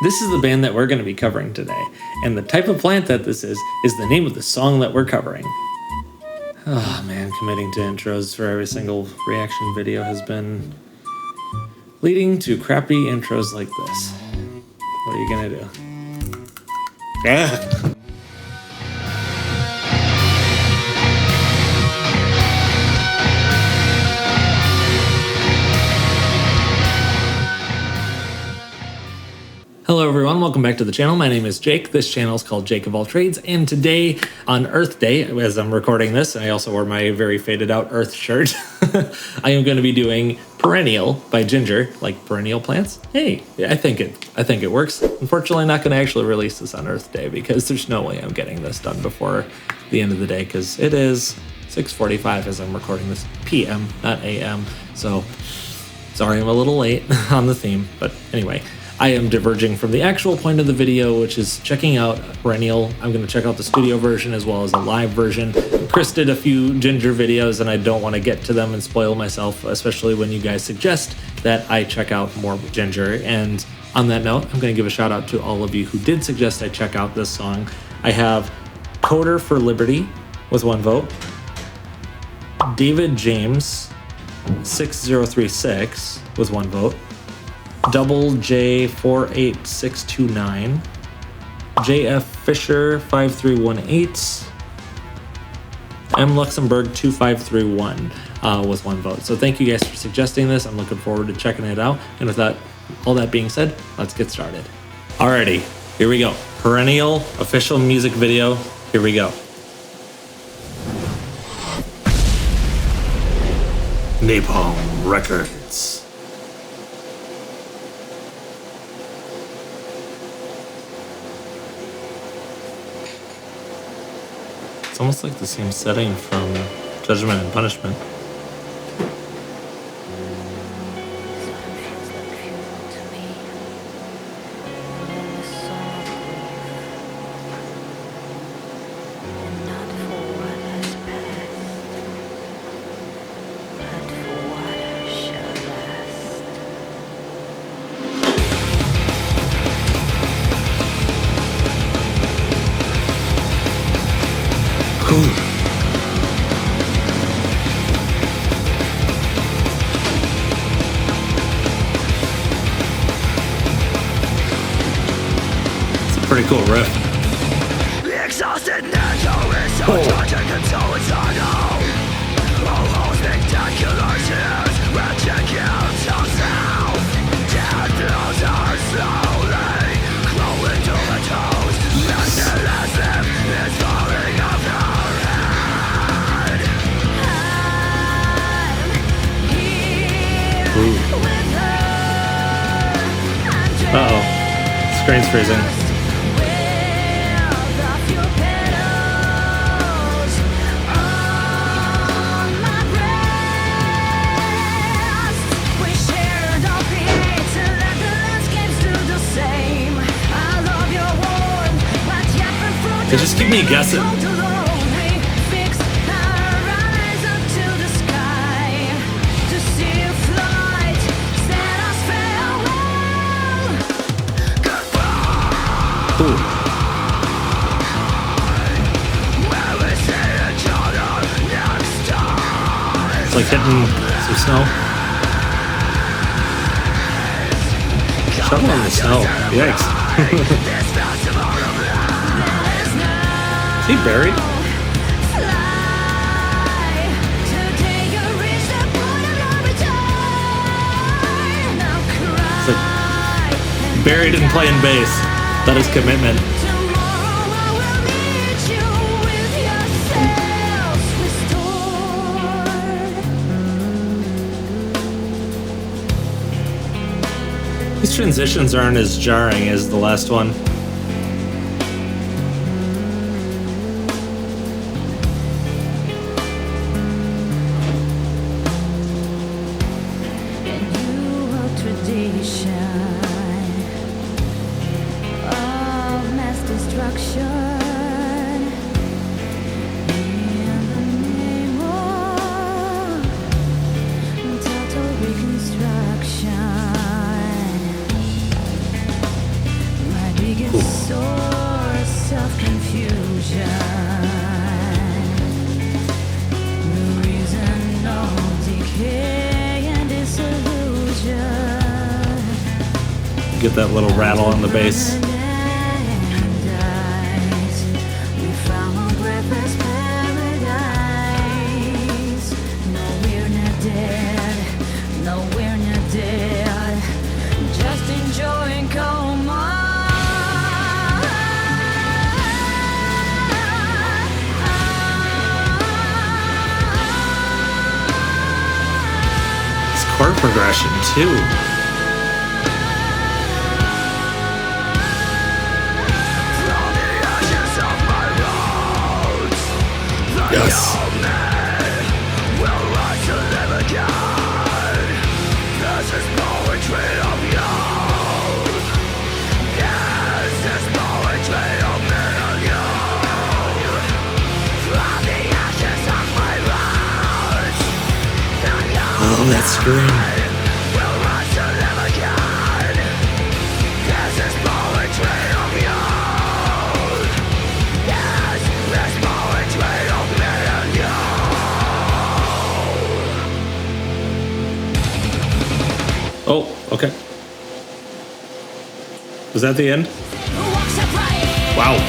This is the band that we're going to be covering today, and the type of plant that this is the name of the song that we're covering. Oh man, committing to intros for every single reaction video has been leading to crappy intros like this. What are you gonna do? Ah. Hello everyone, welcome back to the channel. My name is Jake. This channel is called Jake of All Trades, and today on Earth Day, as I'm recording this, I also wore my very faded out Earth shirt, I am going to be doing Perennial by Jinjer, like perennial plants. Hey, I think it works. Unfortunately, I'm not going to actually release this on Earth Day because there's no way I'm getting this done before the end of the day, because it is 6:45 as I'm recording this, PM, not AM. So sorry I'm a little late on the theme, but anyway. I am diverging from the actual point of the video, which is checking out Perennial. I'm going to check out the studio version as well as a live version. Chris did a few Jinjer videos, and I don't want to get to them and spoil myself, especially when you guys suggest that I check out more Jinjer. And on that note, I'm going to give a shout out to all of you who did suggest I check out this song. I have Coder for Liberty with 1 vote, David James 6036 with 1 vote, Double J 48629, JF Fisher 5318, M Luxembourg 2531 with 1 vote. So thank you guys for suggesting this. I'm looking forward to checking it out. And with that, all that being said, let's get started. Alrighty, here we go. Perennial official music video. Here we go. Napalm Records. It's almost like the same setting from Judgment and Punishment. It's a pretty cool riff. Exhausted natural is so touch and control its tunnel. All spectacular tears, wretched guilt of self. Dead blows are slowly crawling to the toes. Merciless limb is falling off her head. I'm here with her. Uh-oh. Screen's freezing. They just keep me guessing. Ooh. It's like hitting some snow. Shovel in the snow. Yikes. Is he buried? It's like buried and playing bass. That is commitment. These transitions aren't as jarring as the last one. biggest source of confusion. The reason of decay and disillusion. Get that little rattle on the bass. Chord progression too. Yes. Oh, that scream. Oh, okay. Was that the end? Wow.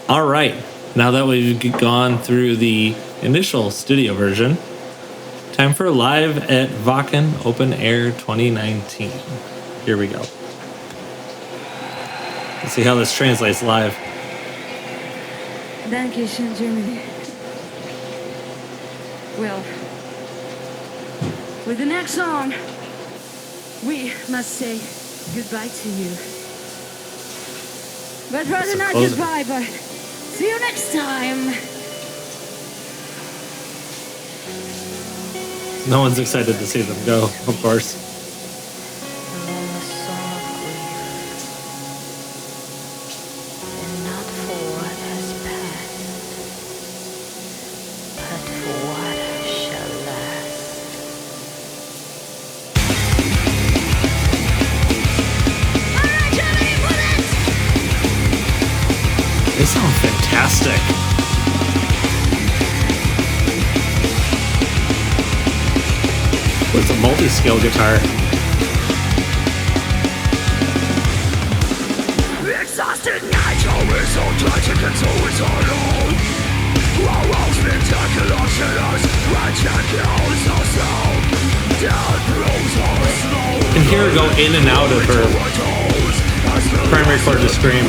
All right. Now that we've gone through the initial studio version, time for live at Wacken Open Air 2019. Here we go. Let's see how this translates live. Dankeschön, Germany. Well, with the next song, we must say goodbye to you. But rather not goodbye, but see you next time. No one's excited to see them go, of course. They sound fantastic. With a multi-scale guitar. Exhausted nature is so tragic and so eternal. Our world's spectacular sinners, ridiculous ourselves. Death blows our snow. And hear her go in and out of her primary chord to scream.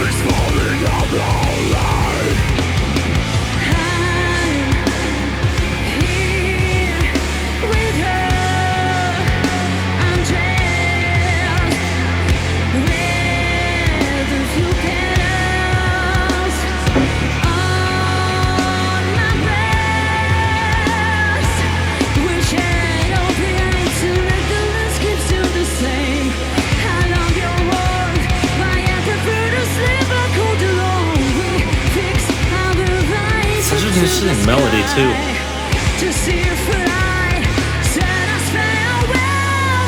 Interesting melody too. To see you fly, said us farewell.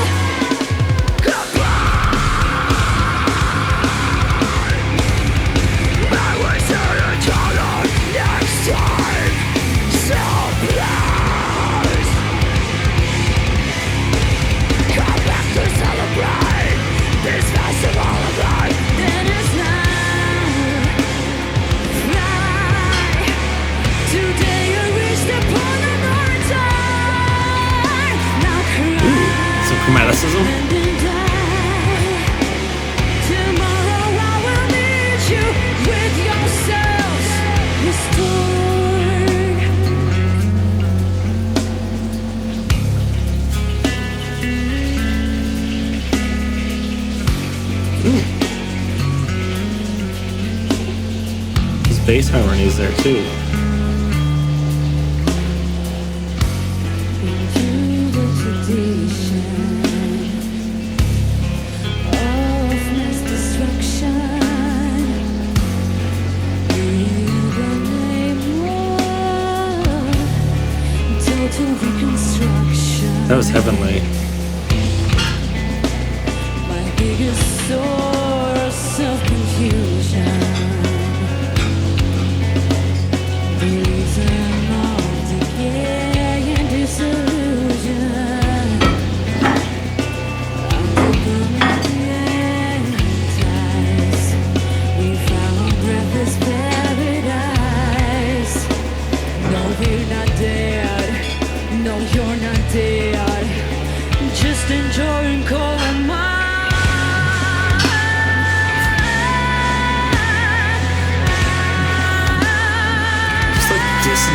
I will see each other next time. So please come back to celebrate this festival of life. Then it's now. Today you reached the point of no return. Now cry. Some chromaticism. And then die. Tomorrow I will meet you with yourselves restored. His bass harmony is there too. That was heavenly. My biggest source of confusion.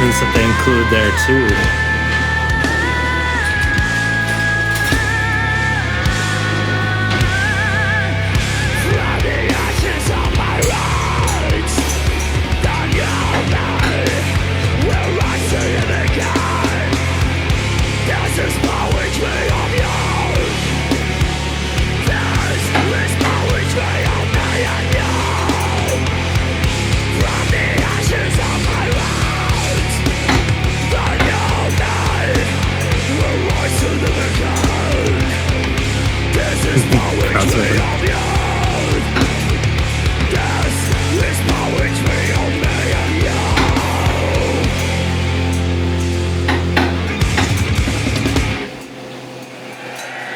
dissonance that they include there too.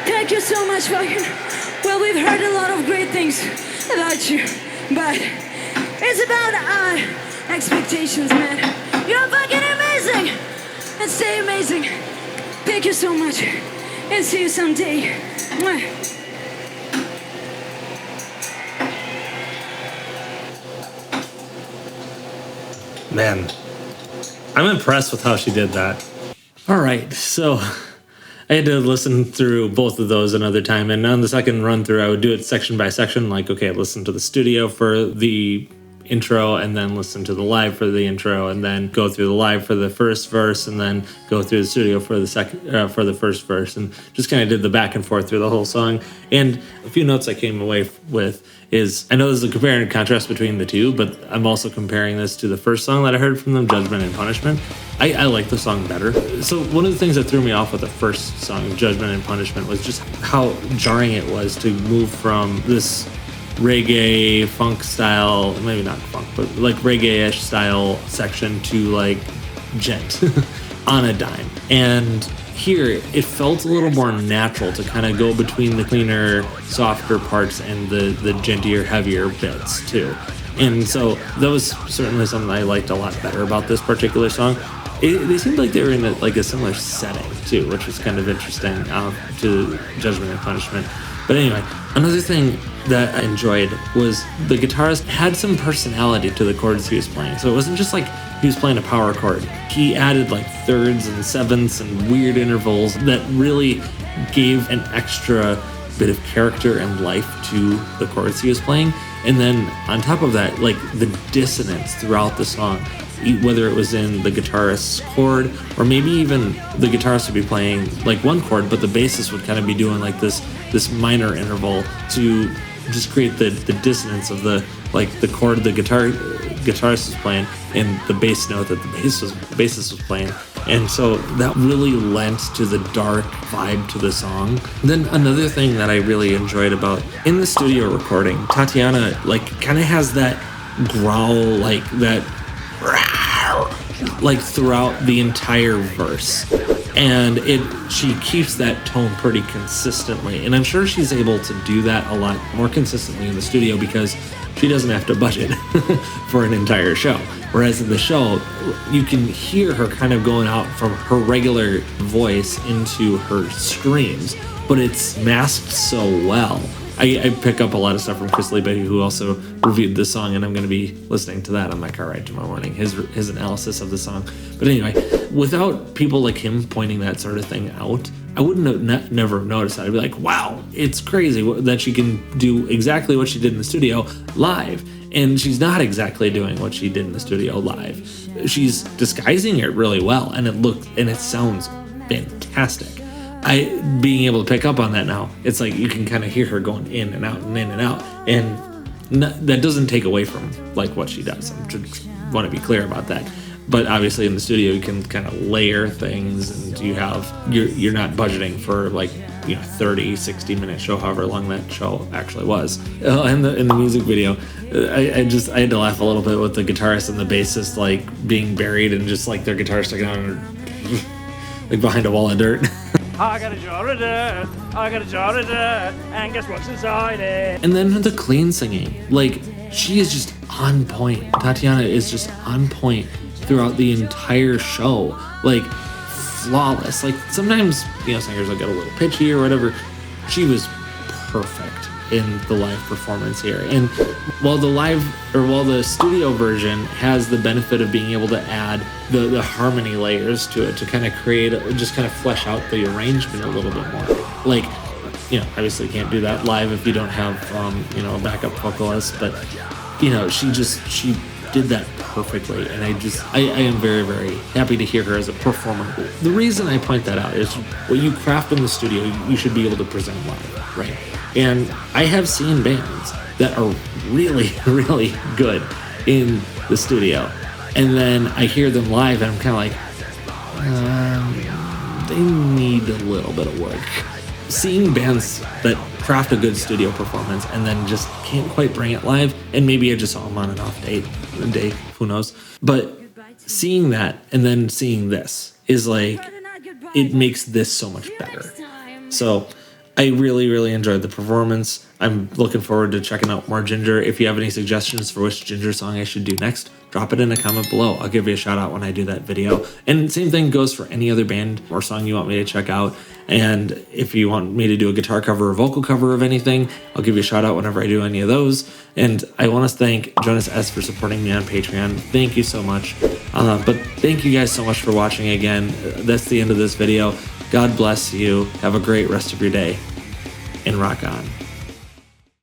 Thank you so much, Wacken. Well, we've heard a lot of great things about you, but it's about our expectations, man. You're fucking amazing, and stay amazing. Thank you so much, and see you someday. Mwah. Man, I'm impressed with how she did that. All right, so I had to listen through both of those another time, and on the second run through, I would do it section by section. Like, okay, listen to the studio for the intro, and then listen to the live for the intro, and then go through the live for the first verse, and then go through the studio for the for the first verse, and just kind of did the back and forth through the whole song. And a few notes I came away with is, I know there's a compare and contrast between the two, but I'm also comparing this to the first song that I heard from them, Judgment and Punishment. I like the song better. So one of the things that threw me off with the first song, Judgment and Punishment, was just how jarring it was to move from this reggae funk style, maybe not funk, but like reggae-ish style section to like gent on a dime. And here it felt a little more natural to kind of go between the cleaner, softer parts and the gentler, heavier bits too. And so that was certainly something I liked a lot better about this particular song. They seemed like they were in a similar setting too, which was kind of interesting to Judgment and Punishment. But anyway, another thing that I enjoyed was the guitarist had some personality to the chords he was playing. So it wasn't just like he was playing a power chord. He added like thirds and sevenths and weird intervals that really gave an extra bit of character and life to the chords he was playing. And then on top of that, like the dissonance throughout the song, whether it was in the guitarist's chord, or maybe even the guitarist would be playing like one chord, but the bassist would kind of be doing like this minor interval to just create the dissonance of the chord the guitarist was playing and the bass note that the bassist was playing. And so that really lent to the dark vibe to the song. Then another thing that I really enjoyed about in the studio recording, Tatiana like kind of has that growl, like that like throughout the entire verse, and she keeps that tone pretty consistently, and I'm sure she's able to do that a lot more consistently in the studio because she doesn't have to budget for an entire show. Whereas in the show, you can hear her kind of going out from her regular voice into her screams, but it's masked so well. I pick up a lot of stuff from Chris Lee, who also reviewed this song, and I'm going to be listening to that on my car ride tomorrow morning, his analysis of the song. But anyway, without people like him pointing that sort of thing out, I wouldn't have never have noticed that. I'd be like, wow, it's crazy that she can do exactly what she did in the studio live. And she's not exactly doing what she did in the studio live. She's disguising it really well, and it sounds fantastic. Being able to pick up on that now, it's like you can kind of hear her going in and out and in and out, and that doesn't take away from like what she does. I just want to be clear about that. But obviously in the studio you can kind of layer things, and you're not budgeting for like 30-60 minute show, however long that show actually was. In the music video, I had to laugh a little bit with the guitarist and the bassist like being buried and just like their guitar sticking out like behind a wall of dirt. I got a jar of dirt, I got a jar of dirt, and guess what's inside it? And then the clean singing, like she is just on point. Tatiana is just on point throughout the entire show, like flawless. Like sometimes singers will get a little pitchy or whatever. She was perfect. in the live performance here. And while the studio version has the benefit of being able to add the harmony layers to it to kind of create, just kind of flesh out the arrangement a little bit more. Like, you know, obviously you can't do that live if you don't have, you know, a backup vocalist, but, you know, she did that perfectly, and I am very, very happy to hear her as a performer. The reason I point that out is what you craft in the studio, you should be able to present live, right? And I have seen bands that are really, really good in the studio, and then I hear them live, and I'm kind of like, they need a little bit of work. Seeing bands that craft a good studio performance and then just can't quite bring it live, and maybe I just saw them on an off day, who knows. But seeing that and then seeing this is like, it makes this so much better. So I really, really enjoyed the performance. I'm looking forward to checking out more Jinjer. If you have any suggestions for which Jinjer song I should do next, drop it in a comment below. I'll give you a shout out when I do that video. And same thing goes for any other band or song you want me to check out. And if you want me to do a guitar cover or vocal cover of anything, I'll give you a shout out whenever I do any of those. And I want to thank Jonas S. for supporting me on Patreon. Thank you so much. But thank you guys so much for watching again. That's the end of this video. God bless you. Have a great rest of your day. And rock on.